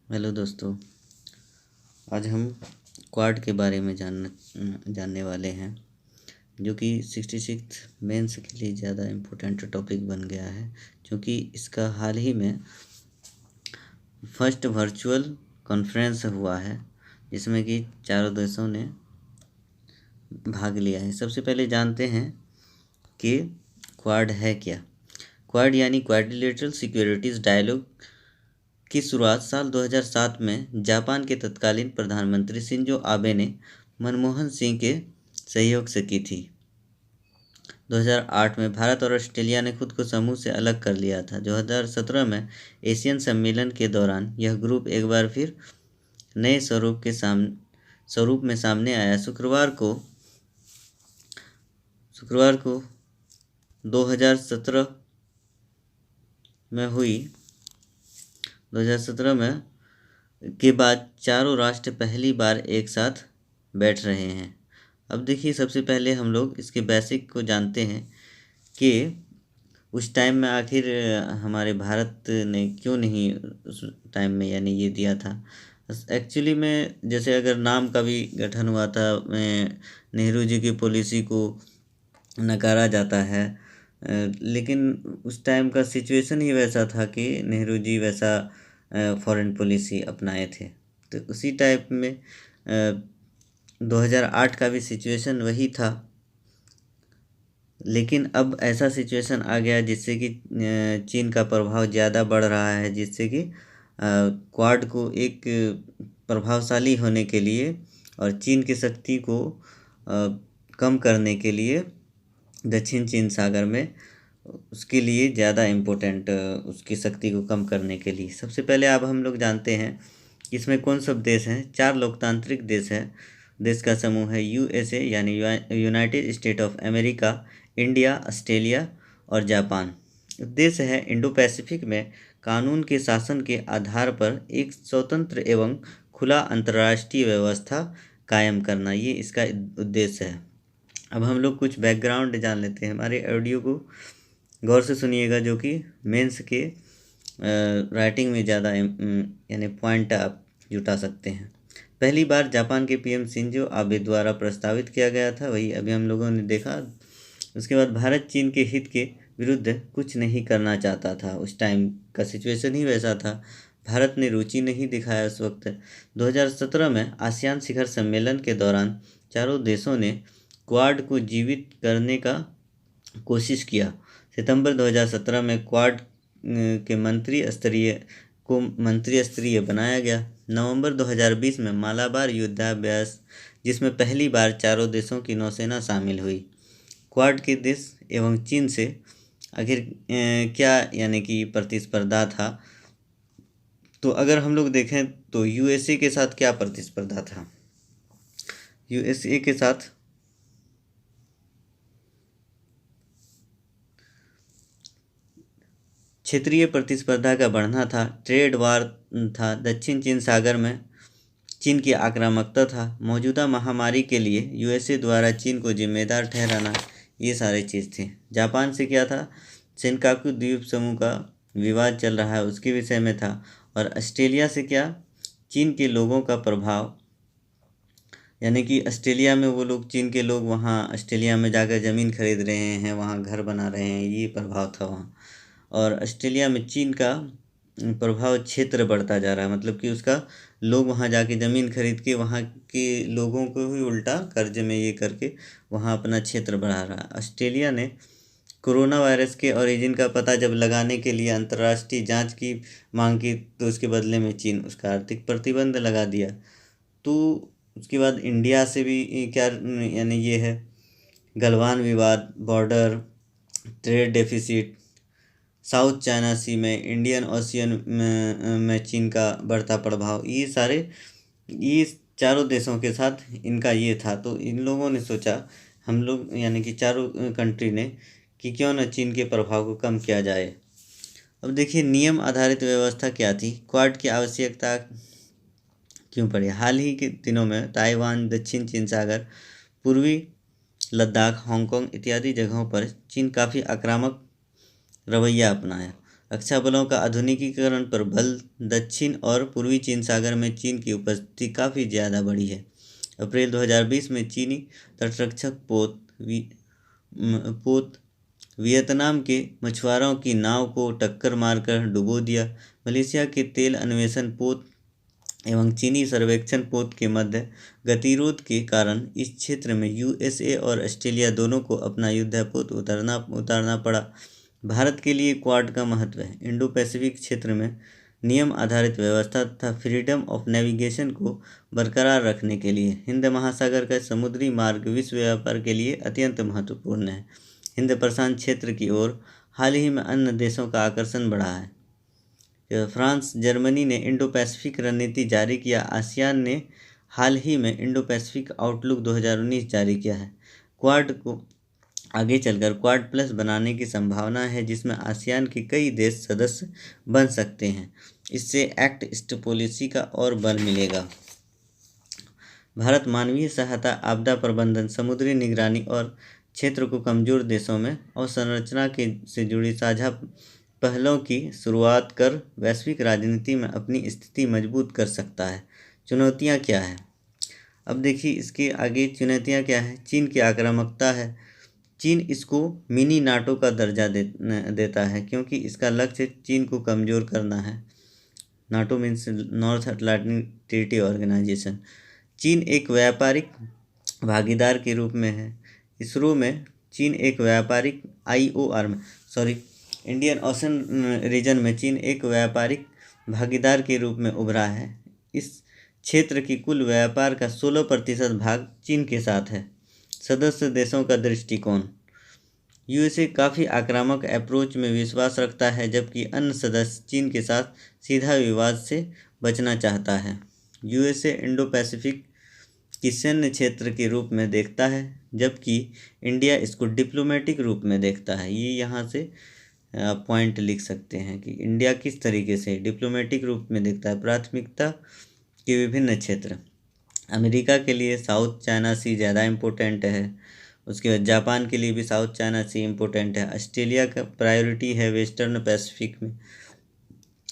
Hello दोस्तों। आज हम क्वाड के बारे में जानने वाले हैं, जो कि 66 मेंस के लिए ज़्यादा इम्पोर्टेंट टॉपिक बन गया है, क्योंकि इसका हाल ही में फर्स्ट वर्चुअल कॉन्फ्रेंस हुआ है, जिसमें कि चारों देशों ने भाग लिया है। सबसे पहले जानते हैं कि क्वाड है क्या। क्वाड यानी क्वाड्रिलेटरल सिक्योरिटीज़ डायलॉग की शुरुआत साल 2007 में जापान के तत्कालीन प्रधानमंत्री शिंजो आबे ने मनमोहन सिंह के सहयोग से की थी। 2008 में भारत और ऑस्ट्रेलिया ने खुद को समूह से अलग कर लिया था। 2017 में एशियन सम्मेलन के दौरान यह ग्रुप एक बार फिर नए स्वरूप में सामने आया। शुक्रवार को 2017 में हुई 2017 में के बाद चारों राष्ट्र पहली बार एक साथ बैठ रहे हैं। अब देखिए, सबसे पहले हम लोग इसके बेसिक को जानते हैं कि उस टाइम में आखिर हमारे भारत ने क्यों नहीं उस टाइम में यानी ये दिया था। एक्चुअली में जैसे अगर नाम का भी गठन हुआ था, नेहरू जी की पॉलिसी को नकारा जाता है, लेकिन उस टाइम का सिचुएशन ही वैसा था कि नेहरू जी वैसा फॉरेन पॉलिसी अपनाए थे। तो उसी टाइप में 2008 का भी सिचुएशन वही था, लेकिन अब ऐसा सिचुएशन आ गया जिससे कि चीन का प्रभाव ज़्यादा बढ़ रहा है, जिससे कि क्वाड को एक प्रभावशाली होने के लिए और चीन की शक्ति को कम करने के लिए दक्षिण चीन सागर में उसके लिए ज़्यादा इम्पोर्टेंट, उसकी शक्ति को कम करने के लिए। सबसे पहले अब हम लोग जानते हैं कि इसमें कौन सब देश हैं। 4 लोकतांत्रिक देश का समूह है। यूएसए यानी United state of America, India, Australia और जापान। उद्देश्य है इंडो पैसिफिक में कानून के शासन के आधार पर एक स्वतंत्र एवं खुला अंतर्राष्ट्रीय व्यवस्था कायम करना, ये इसका उद्देश्य है। अब हम लोग कुछ बैकग्राउंड जान लेते हैं। हमारे ऑडियो को गौर से सुनिएगा, जो कि मेंस के राइटिंग में ज़्यादा यानी पॉइंट आप जुटा सकते हैं। पहली बार जापान के पीएम शिंजो आबे द्वारा प्रस्तावित किया गया था, वही अभी हम लोगों ने देखा। उसके बाद भारत चीन के हित के विरुद्ध कुछ नहीं करना चाहता था। उस टाइम का सिचुएशन ही वैसा था। भारत ने रुचि नहीं दिखाया उस वक्त। 2017 में आसियान शिखर सम्मेलन के दौरान चारों देशों ने क्वाड को जीवित करने का कोशिश किया। सितंबर 2017 में क्वाड के मंत्री स्तरीय बनाया गया। नवंबर 2020 में मालाबार युद्धाभ्यास, जिसमें पहली बार चारों देशों की नौसेना शामिल हुई। क्वाड के देश एवं चीन से आखिर क्या यानी कि प्रतिस्पर्धा था। तो अगर हम लोग देखें तो यूएसए के साथ क्या प्रतिस्पर्धा था। यूएसए के साथ क्षेत्रीय प्रतिस्पर्धा का बढ़ना था, ट्रेड वार था, दक्षिण चीन सागर में चीन की आक्रामकता था, मौजूदा महामारी के लिए यूएसए द्वारा चीन को जिम्मेदार ठहराना, ये सारी चीज़ थी। जापान से क्या था, सेनकाकू द्वीप समूह का विवाद चल रहा है, उसके विषय में था। और ऑस्ट्रेलिया से क्या, चीन के लोगों का प्रभाव, यानी कि ऑस्ट्रेलिया में वो लोग, चीन के लोग वहाँ ऑस्ट्रेलिया में जाकर ज़मीन खरीद रहे हैं, वहाँ घर बना रहे हैं, ये प्रभाव था वहाँ। और ऑस्ट्रेलिया में चीन का प्रभाव क्षेत्र बढ़ता जा रहा है, मतलब कि उसका लोग वहाँ जाके ज़मीन खरीद के वहाँ के लोगों को ही उल्टा कर्ज में ये करके वहाँ अपना क्षेत्र बढ़ा रहा है। ऑस्ट्रेलिया ने कोरोना वायरस के ओरिजिन का पता जब लगाने के लिए अंतर्राष्ट्रीय जांच की मांग की, तो उसके बदले में चीन उसका आर्थिक प्रतिबंध लगा दिया। तो उसके बाद इंडिया से भी क्या यानी ये है, गलवान विवाद, border, trade deficit, South China Sea में, इंडियन ओशियन में चीन का बढ़ता प्रभाव, ये चारों देशों के साथ इनका ये था। तो इन लोगों ने सोचा, हम लोग यानी कि चारों कंट्री ने, कि क्यों न चीन के प्रभाव को कम किया जाए। अब देखिए, नियम आधारित व्यवस्था क्या थी, क्वाड की आवश्यकता क्यों पड़ी। हाल ही के दिनों में ताइवान, दक्षिण चीन सागर, पूर्वी लद्दाख, हांगकांग इत्यादि जगहों पर चीन काफ़ी आक्रामक रवैया अपनाया। रक्षा बलों का आधुनिकीकरण पर बल। दक्षिण और पूर्वी चीन सागर में चीन की उपस्थिति काफ़ी ज़्यादा बढ़ी है। अप्रैल 2020 में चीनी तटरक्षक पोत वियतनाम के मछुआरों की नाव को टक्कर मारकर डुबो दिया। मलेशिया के तेल अन्वेषण पोत एवं चीनी सर्वेक्षण पोत के मध्य गतिरोध के कारण इस क्षेत्र में यूएसए और ऑस्ट्रेलिया दोनों को अपना युद्धपोत उतारना पड़ा। भारत के लिए क्वाड का महत्व है। इंडो पैसिफिक क्षेत्र में नियम आधारित व्यवस्था तथा फ्रीडम ऑफ नेविगेशन को बरकरार रखने के लिए हिंद महासागर का समुद्री मार्ग विश्व व्यापार के लिए अत्यंत महत्वपूर्ण है। हिंद प्रशांत क्षेत्र की ओर हाल ही में अन्य देशों का आकर्षण बढ़ा है। फ्रांस जर्मनी ने इंडो पैसिफिक रणनीति जारी किया। आसियान ने हाल ही में इंडो पैसिफिक आउटलुक 2019 जारी किया है। क्वाड को आगे चलकर क्वाड प्लस बनाने की संभावना है, जिसमें आसियान के कई देश सदस्य बन सकते हैं। इससे एक्ट ईस्ट पॉलिसी का और बल मिलेगा। भारत मानवीय सहायता, आपदा प्रबंधन, समुद्री निगरानी और क्षेत्र को कमजोर देशों में अवसंरचना से जुड़ी साझा पहलों की शुरुआत कर वैश्विक राजनीति में अपनी स्थिति मजबूत कर सकता है। चुनौतियां क्या है? अब देखिए इसके आगे चुनौतियां क्या है। चीन की आक्रामकता है। चीन इसको मिनी नाटो का दर्जा देता है, क्योंकि इसका लक्ष्य चीन को कमज़ोर करना है। NATO means North Atlantic Treaty Organization. चीन एक व्यापारिक भागीदार के रूप में है। इसरो में चीन एक व्यापारिक इंडियन ओशन रीजन में चीन एक व्यापारिक भागीदार के रूप में उभरा है। इस क्षेत्र की कुल व्यापार का 16% भाग चीन के साथ है। सदस्य देशों का दृष्टिकोण। यूएसए काफ़ी आक्रामक अप्रोच में विश्वास रखता है, जबकि अन्य सदस्य चीन के साथ सीधा विवाद से बचना चाहता है। यूएसए इंडो पैसिफिक की सैन्य क्षेत्र के रूप में देखता है, जबकि इंडिया इसको डिप्लोमेटिक रूप में देखता है। ये यहाँ से पॉइंट लिख सकते हैं कि इंडिया किस तरीके से डिप्लोमेटिक रूप में देखता है। प्राथमिकता के विभिन्न क्षेत्र। अमेरिका के लिए साउथ चाइना सी ज़्यादा इम्पोर्टेंट है। उसके बाद जापान के लिए भी साउथ चाइना सी इम्पोर्टेंट है। ऑस्ट्रेलिया का प्रायोरिटी है वेस्टर्न पैसिफिक में।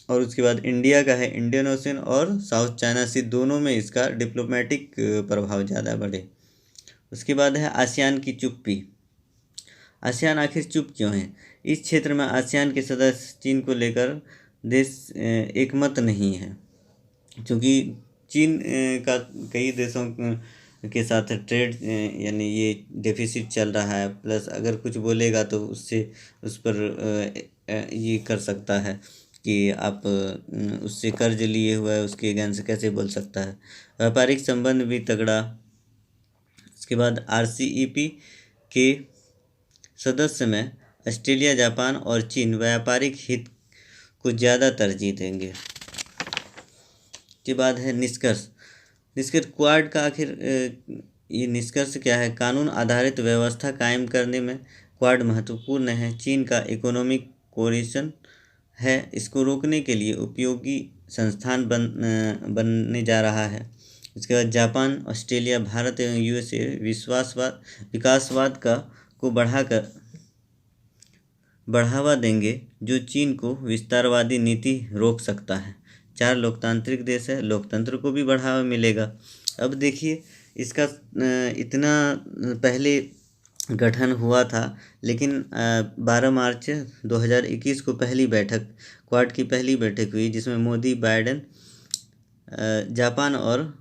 और उसके बाद इंडिया का है इंडियन ओशन और साउथ चाइना सी, दोनों में इसका डिप्लोमेटिक प्रभाव ज़्यादा बढ़े। उसके बाद है आसियान की चुप्पी। आसियान आखिर चुप क्यों है? इस क्षेत्र में आसियान के सदस्य चीन को लेकर देश एकमत नहीं है, क्योंकि चीन का कई देशों के साथ ट्रेड यानी ये डेफिसिट चल रहा है। प्लस अगर कुछ बोलेगा तो उससे उस पर ये कर सकता है कि आप उससे कर्ज लिए हुआ है, उसके अगेंस्ट कैसे बोल सकता है। व्यापारिक संबंध भी तगड़ा। उसके बाद RCEP के सदस्य में ऑस्ट्रेलिया, जापान और चीन व्यापारिक हित को ज़्यादा तरजीह देंगे। के बाद है निष्कर्ष। क्वाड का आखिर ये निष्कर्ष क्या है? कानून आधारित व्यवस्था कायम करने में क्वाड महत्वपूर्ण है। चीन का इकोनॉमिक कोरिशन है, इसको रोकने के लिए उपयोगी संस्थान बनने जा रहा है। उसके बाद जापान, ऑस्ट्रेलिया, भारत एवं यूएसए विकासवाद को बढ़ावा देंगे, जो चीन को विस्तारवादी नीति रोक सकता है। 4 लोकतांत्रिक देश है, लोकतंत्र को भी बढ़ावा मिलेगा। अब देखिए इसका इतना पहले गठन हुआ था, लेकिन 12 मार्च 2021 को क्वाड की पहली बैठक हुई, जिसमें मोदी, बाइडेन, जापान और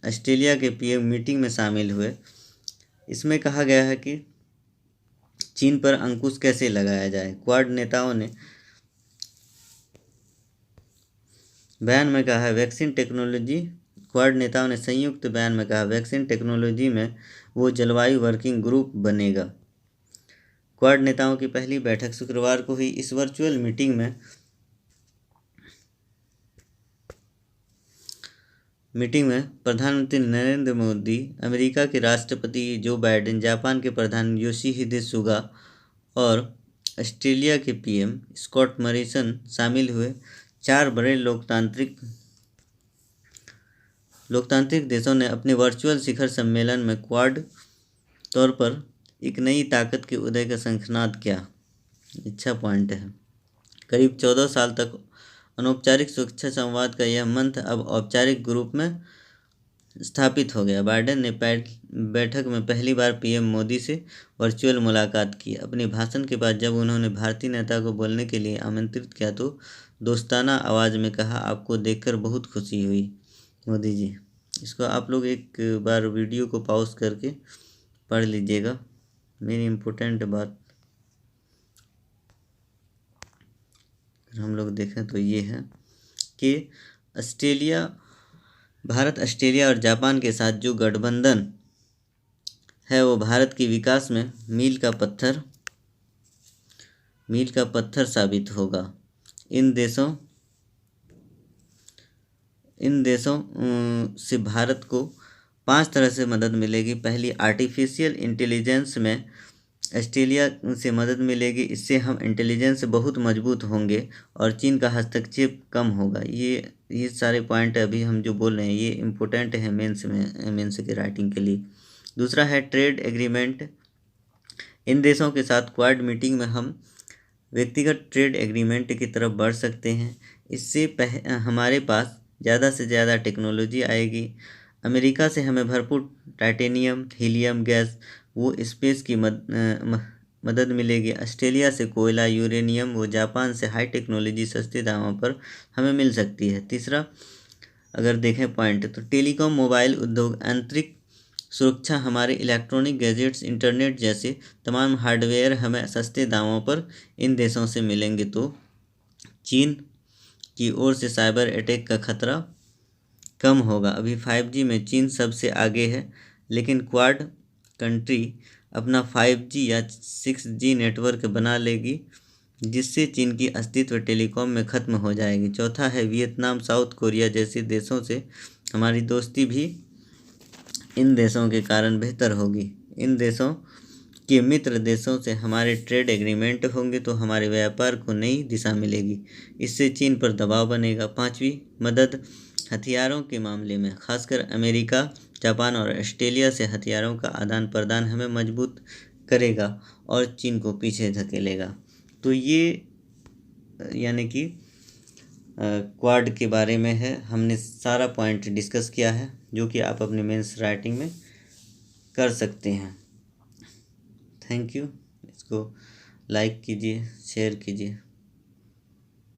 ऑस्ट्रेलिया के PM मीटिंग में शामिल हुए। इसमें कहा गया है कि चीन पर अंकुश कैसे लगाया जाए। क्वाड नेताओं ने बयान में कहा है क्वाड नेताओं ने संयुक्त बयान में कहा वैक्सीन टेक्नोलॉजी में वो जलवायु वर्किंग ग्रुप बनेगा। क्वाड नेताओं की पहली बैठक शुक्रवार को हुई। इस वर्चुअल मीटिंग में प्रधानमंत्री नरेंद्र मोदी, अमेरिका के राष्ट्रपति जो बाइडेन, जापान के प्रधान योशिहिदे सुगा और ऑस्ट्रेलिया के PM स्कॉट मॉरिसन शामिल हुए। 4 बड़े लोकतांत्रिक देशों ने अपने वर्चुअल शिखर सम्मेलन में क्वाड तौर पर एक नई ताकत के उदय का शंखनाद किया। अच्छा पॉइंट है। करीब 14 साल तक अनौपचारिक सुरक्षा संवाद का यह मंच अब औपचारिक रूप में स्थापित हो गया। बाइडेन ने बैठक में पहली बार पीएम मोदी से वर्चुअल मुलाकात की। अपने भाषण के बाद जब उन्होंने भारतीय नेता को बोलने के लिए आमंत्रित किया तो दोस्ताना आवाज़ में कहा, आपको देखकर बहुत खुशी हुई मोदी जी। इसको आप लोग एक बार वीडियो को पॉज करके पढ़ लीजिएगा, मेरी इम्पोर्टेंट बात हम लोग देखें तो ये है कि भारत ऑस्ट्रेलिया और जापान के साथ जो गठबंधन है वो भारत के विकास में मील का पत्थर साबित होगा। इन देशों से भारत को 5 तरह से मदद मिलेगी। पहली, आर्टिफिशियल इंटेलिजेंस में ऑस्ट्रेलिया से मदद मिलेगी, इससे हम इंटेलिजेंस बहुत मजबूत होंगे और चीन का हस्तक्षेप कम होगा। ये सारे पॉइंट अभी हम जो बोल रहे हैं ये इम्पोर्टेंट है मेंस के राइटिंग के लिए। दूसरा है ट्रेड एग्रीमेंट। इन देशों के साथ क्वाड मीटिंग में हम व्यक्तिगत ट्रेड एग्रीमेंट की तरफ बढ़ सकते हैं। इससे हमारे पास ज़्यादा से ज़्यादा टेक्नोलॉजी आएगी। अमेरिका से हमें भरपूर टाइटेनियम, हीलियम गैस वो स्पेस की मदद मिलेगी। ऑस्ट्रेलिया से कोयला, यूरेनियम वो जापान से हाई टेक्नोलॉजी सस्ते दामों पर हमें मिल सकती है। तीसरा अगर देखें पॉइंट तो टेलीकॉम, मोबाइल उद्योग, आंतरिक सुरक्षा, हमारे इलेक्ट्रॉनिक गैजेट्स, इंटरनेट जैसे तमाम हार्डवेयर हमें सस्ते दामों पर इन देशों से मिलेंगे तो चीन की ओर से साइबर अटैक का खतरा कम होगा। अभी 5G में चीन सबसे आगे है, लेकिन क्वाड कंट्री अपना 5G या 6G नेटवर्क बना लेगी, जिससे चीन की अस्तित्व टेलीकॉम में ख़त्म हो जाएगी। चौथा है वियतनाम, साउथ कोरिया जैसे देशों से हमारी दोस्ती भी इन देशों के कारण बेहतर होगी। इन देशों के मित्र देशों से हमारे ट्रेड एग्रीमेंट होंगे तो हमारे व्यापार को नई दिशा मिलेगी, इससे चीन पर दबाव बनेगा। पांचवी, मदद हथियारों के मामले में खासकर अमेरिका, जापान और ऑस्ट्रेलिया से हथियारों का आदान प्रदान हमें मजबूत करेगा और चीन को पीछे धकेलेगा। तो ये यानी कि क्वाड के बारे में है, हमने सारा पॉइंट डिस्कस किया है जो कि आप अपने मेंस राइटिंग में कर सकते हैं। Thank you. इसको लाइक कीजिए, शेयर कीजिए।